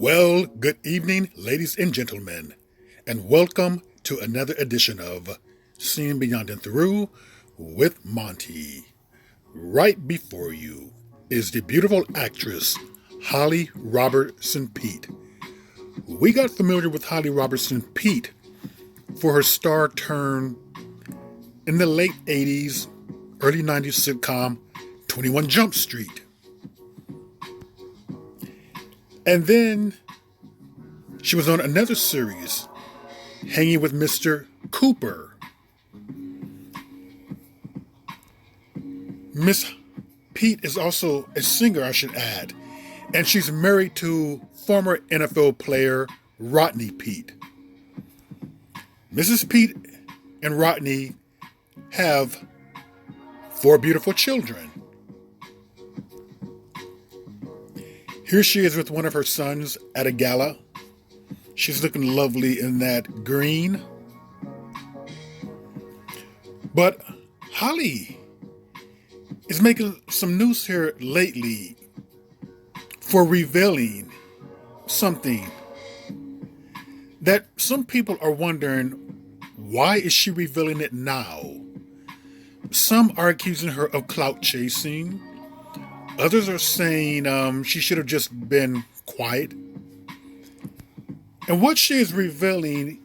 Well, good evening, ladies and gentlemen, and welcome to another edition of Seeing Beyond and Through with Monty. Right before you is the beautiful actress Holly Robertson Peete. We got familiar with Holly Robertson Peete for her star turn in the late 80s, early 90s sitcom 21 Jump Street. And then she was on another series, Hanging with Mr. Cooper. Miss Peete is also a singer, I should add, and she's married to former NFL player Rodney Peete. Mrs. Peete and Rodney have 4 beautiful children. Here she is with one of her sons at a gala. She's looking lovely in that green. But Holly is making some news here lately for revealing something that some people are wondering, why is she revealing it now? Some are accusing her of clout chasing. Others are saying she should have just been quiet. And what she is revealing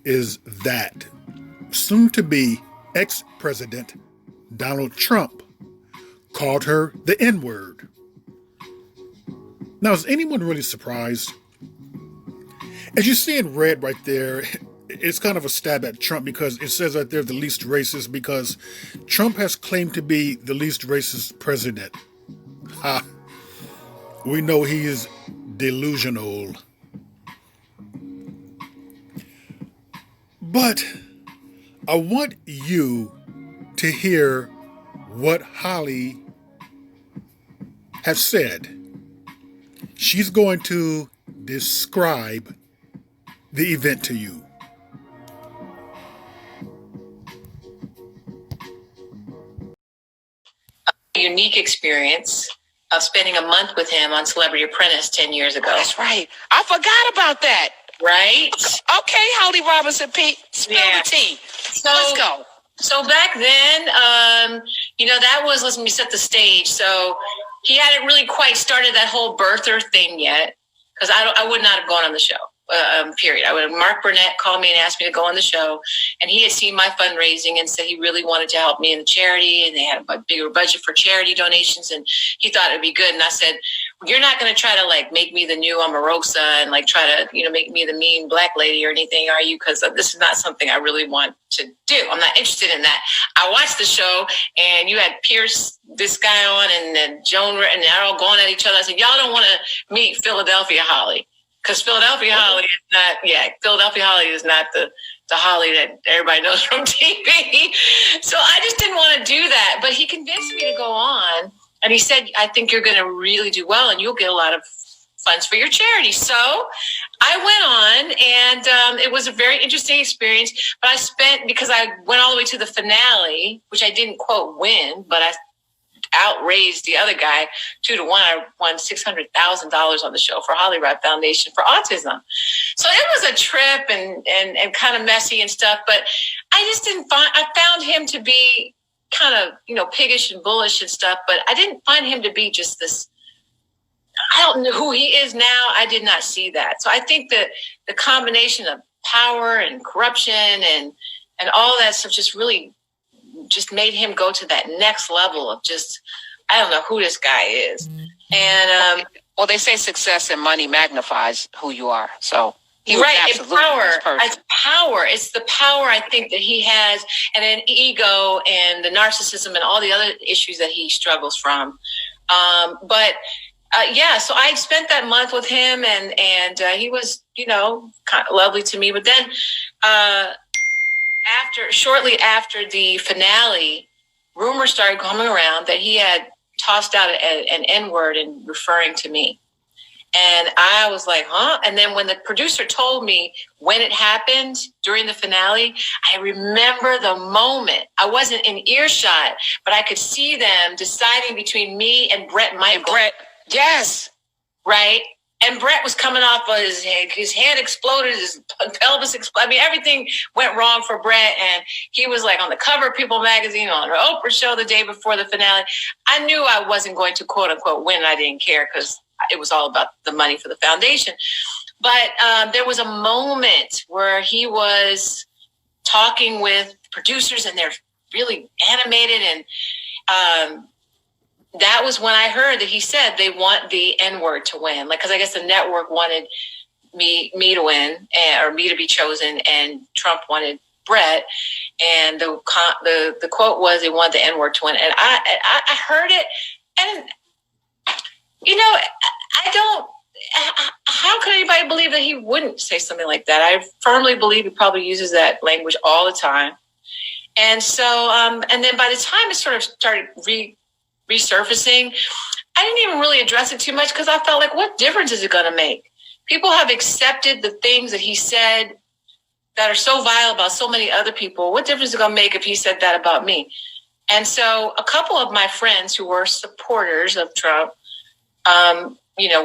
is that soon-to-be ex-president Donald Trump called her the N-word. Now, is anyone really surprised? As you see in red right there, it's kind of a stab at Trump because it says that they're the least racist because Trump has claimed to be the least racist president. Ha! We know he is delusional. But I want you to hear what Holly has said. She's going to describe the event to you. Unique experience of spending a month with him on Celebrity Apprentice 10 years ago. That's right. I forgot about that. Right? Okay, Holly Robinson Peete, spill the tea. Let's go. So back then, that was, let me set the stage. So he hadn't really quite started that whole birther thing yet, because I would not have gone on the show. Period. Mark Burnett called me and asked me to go on the show, and he had seen my fundraising and said he really wanted to help me in the charity, and they had a bigger budget for charity donations, and he thought it'd be good. And I said, "You're not going to try to make me the new Omarosa and try to make me the mean black lady or anything, are you? Because this is not something I really want to do. I'm not interested in that." I watched the show, and you had Pierce, this guy on, and then Joan, and they're all going at each other. I said, "Y'all don't want to meet Philadelphia Holly." Because Philadelphia Holly is not the Holly that everybody knows from TV. So I just didn't want to do that. But he convinced me to go on. And he said, "I think you're going to really do well and you'll get a lot of funds for your charity." So I went on, and it was a very interesting experience. But because I went all the way to the finale, which I didn't quote win, but I outraised the other guy 2-1. I won $600,000 on the show for Holly Rob Foundation for autism. So it was a trip and kind of messy and stuff, but I found him to be kind of, piggish and bullish and stuff, but I didn't find him to be just this, I don't know who he is now. I did not see that. So I think that the combination of power and corruption and all that stuff just made him go to that next level of just, I don't know who this guy is. And well, they say success and money magnifies who you are. So it's power. It's power. It's the power I think that he has, and an ego and the narcissism and all the other issues that he struggles from. So I spent that month with him, and he was, kind of lovely to me. But then, shortly after the finale, rumors started coming around that he had tossed out an N-word and referring to me. And I was like, huh? And then when the producer told me when it happened during the finale, I remember the moment. I wasn't in earshot, but I could see them deciding between me and Brett Michael. Brett, yes. Right? And Brett was coming off of his head exploded, his pelvis exploded. I mean, everything went wrong for Brett. And he was like on the cover of People magazine, on the Oprah show the day before the finale. I knew I wasn't going to quote unquote win. I didn't care because it was all about the money for the foundation. But there was a moment where he was talking with producers and they're really animated. And that was when I heard that he said they want the N-word to win. Like, because I guess the network wanted me to win, or me to be chosen, and Trump wanted Brett. And the quote was they want the N-word to win. And I heard it, and I don't. How could anybody believe that he wouldn't say something like that? I firmly believe he probably uses that language all the time. And so, and then by the time it sort of started resurfacing, I didn't even really address it too much because I felt like, what difference is it going to make? People have accepted the things that he said that are so vile about so many other people. What difference is it going to make if he said that about me? And so a couple of my friends who were supporters of Trump,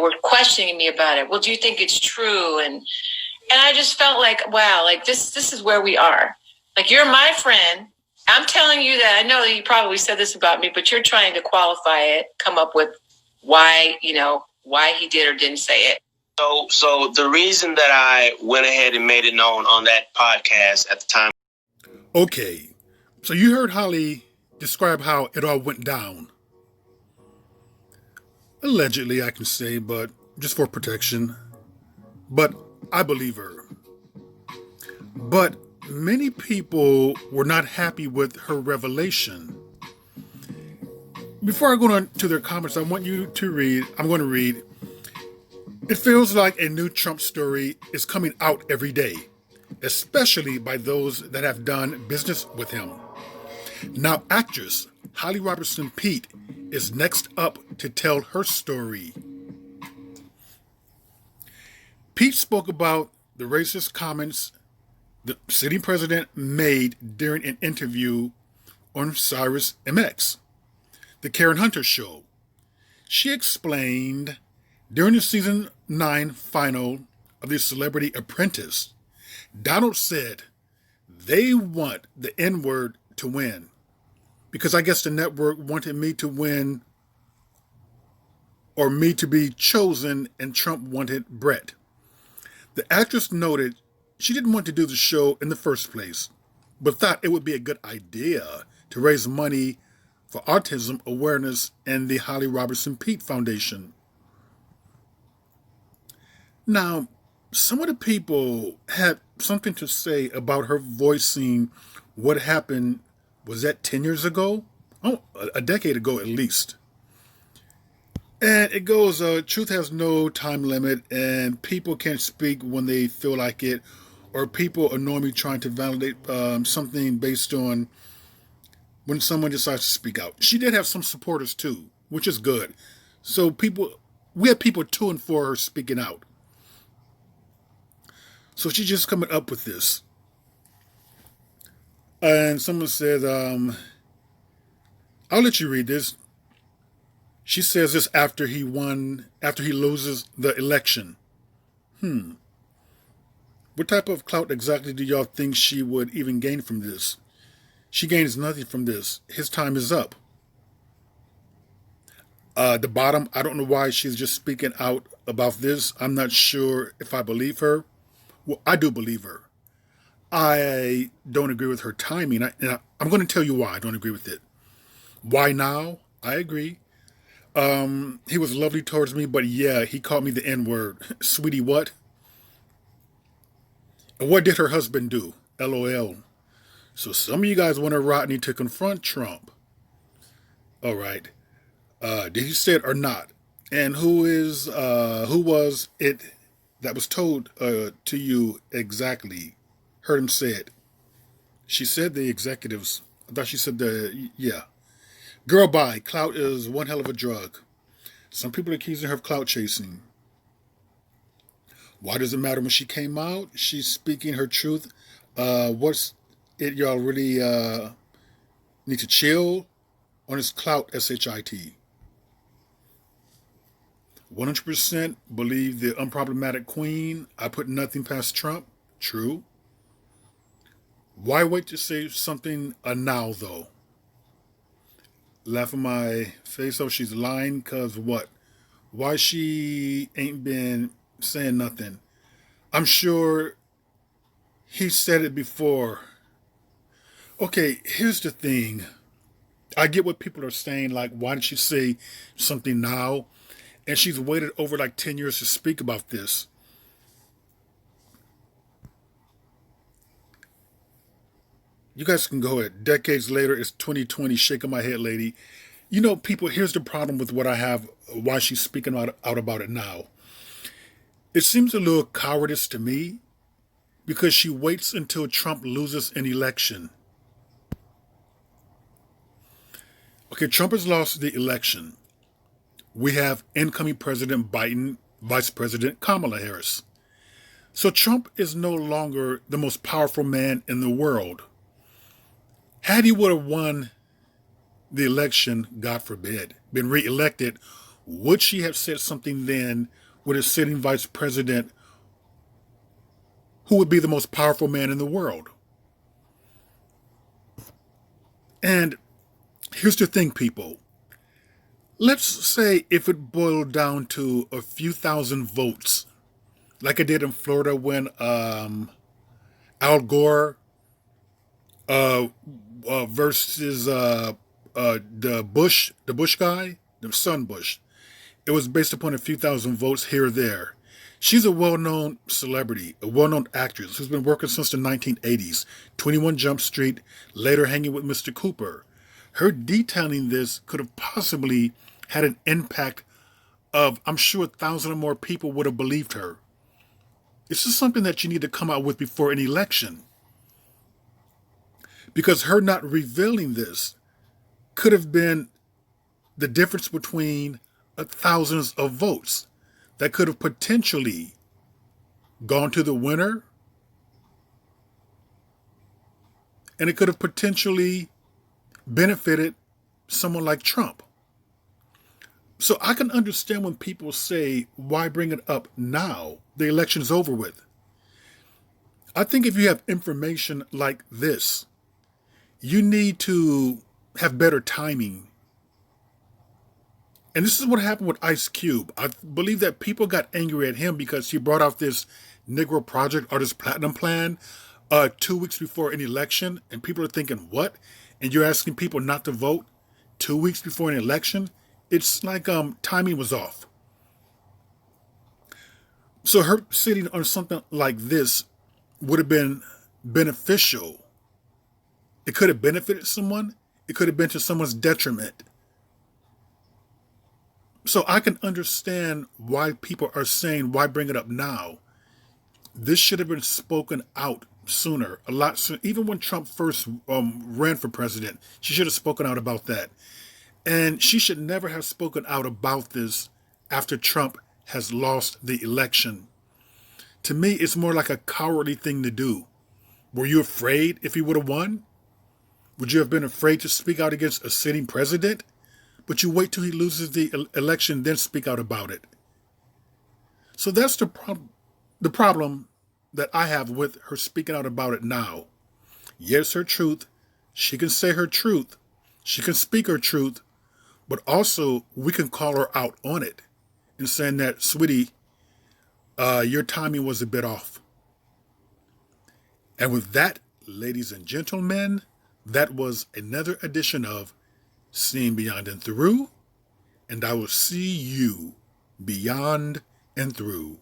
were questioning me about it. Well, do you think it's true? And I just felt like, wow, like this is where we are. Like, you're my friend. I'm telling you that. I know that you probably said this about me, but you're trying to qualify it, come up with why he did or didn't say it. So the reason that I went ahead and made it known on that podcast at the time. Okay, so you heard Holly describe how it all went down. Allegedly, I can say, but just for protection. But I believe her. But many people were not happy with her revelation. Before I go on to their comments, I'm going to read. It feels like a new Trump story is coming out every day, especially by those that have done business with him. Now, actress Holly Robertson Pete is next up to tell her story. Pete spoke about the racist comments the sitting president made during an interview on Sirius MX, the Karen Hunter show. She explained during the season 9 final of the Celebrity Apprentice, Donald said they want the N-word to win because I guess the network wanted me to win or me to be chosen, and Trump wanted Brett. The actress noted she didn't want to do the show in the first place, but thought it would be a good idea to raise money for autism awareness and the Holly Robertson Pete Foundation. Now, some of the people had something to say about her voicing what happened, was that 10 years ago? Oh, a decade ago at least. And it goes, truth has no time limit, and people can't speak when they feel like it, or people are normally trying to validate something based on when someone decides to speak out. She did have some supporters too, which is good. So we had people to and for her speaking out. So she's just coming up with this. And someone said, I'll let you read this. She says this after he loses the election. What type of clout exactly do y'all think she would even gain from this? She gains nothing from this. His time is up. The bottom, I don't know why she's just speaking out about this. I'm not sure if I believe her. Well, I do believe her. I don't agree with her timing. I'm going to tell you why I don't agree with it. Why now? I agree. He was lovely towards me, but yeah, he called me the N-word. Sweetie, what? And what did her husband do? LOL. So some of you guys want Rodney to confront Trump. All right. Did he say it or not? And who was it that was told to you exactly? Heard him say it. She said the executives. I thought she said yeah. Girl, bye. Clout is one hell of a drug. Some people are accusing her of clout chasing. Why does it matter when she came out? She's speaking her truth. What's it? Y'all really need to chill on his clout, SHIT. 100% believe the unproblematic queen. I put nothing past Trump. True. Why wait to say something now, though? Laughing my face off, she's lying because what? Why she ain't been saying nothing? I'm sure he said it before. Okay, here's the thing. I get what people are saying, like, why didn't she say something now? And she's waited over like 10 years to speak about this. You guys can go ahead. Decades later, it's 2020, shaking my head, lady. You know, people, here's the problem with what I have, why she's speaking out about it now. It seems a little cowardice to me because she waits until Trump loses an election. Okay, Trump has lost the election. We have incoming President Biden, Vice President Kamala Harris. So Trump is no longer the most powerful man in the world. Had he would have won the election, God forbid, been reelected, would she have said something then with a sitting vice president who would be the most powerful man in the world? And here's the thing, people. Let's say if it boiled down to a few thousand votes, like it did in Florida when Al Gore versus the Bush guy, the son Bush. It was based upon a few thousand votes here or there. She's a well-known celebrity, a well-known actress who's been working since the 1980s, 21 Jump Street, later hanging with Mr. Cooper. Her detailing this could have possibly had an impact of, I'm sure, 1,000 or more people would have believed her. This is something that you need to come out with before an election. Because her not revealing this could have been the difference between thousands of votes that could have potentially gone to the winner, and it could have potentially benefited someone like Trump. So I can understand when people say, why bring it up now? The election's over with. I think if you have information like this, you need to have better timing. And this is what happened with Ice Cube. I believe that people got angry at him because he brought out this Negro Project or this Platinum Plan 2 weeks before an election. And people are thinking, what? And you're asking people not to vote 2 weeks before an election? It's like timing was off. So her sitting on something like this would have been beneficial. It could have benefited someone. It could have been to someone's detriment. So I can understand why people are saying, why bring it up now? This should have been spoken out sooner, a lot sooner. Even when Trump first ran for president, she should have spoken out about that. And she should never have spoken out about this after Trump has lost the election. To me, it's more like a cowardly thing to do. Were you afraid if he would have won? Would you have been afraid to speak out against a sitting president? But you wait till he loses the election, then speak out about it. So that's the problem that I have with her speaking out about it now. Yes, her truth. She can say her truth. She can speak her truth. But also, we can call her out on it and saying that, sweetie, your timing was a bit off. And with that, ladies and gentlemen, that was another edition of Seeing Beyond and Through, and I will see you beyond and through.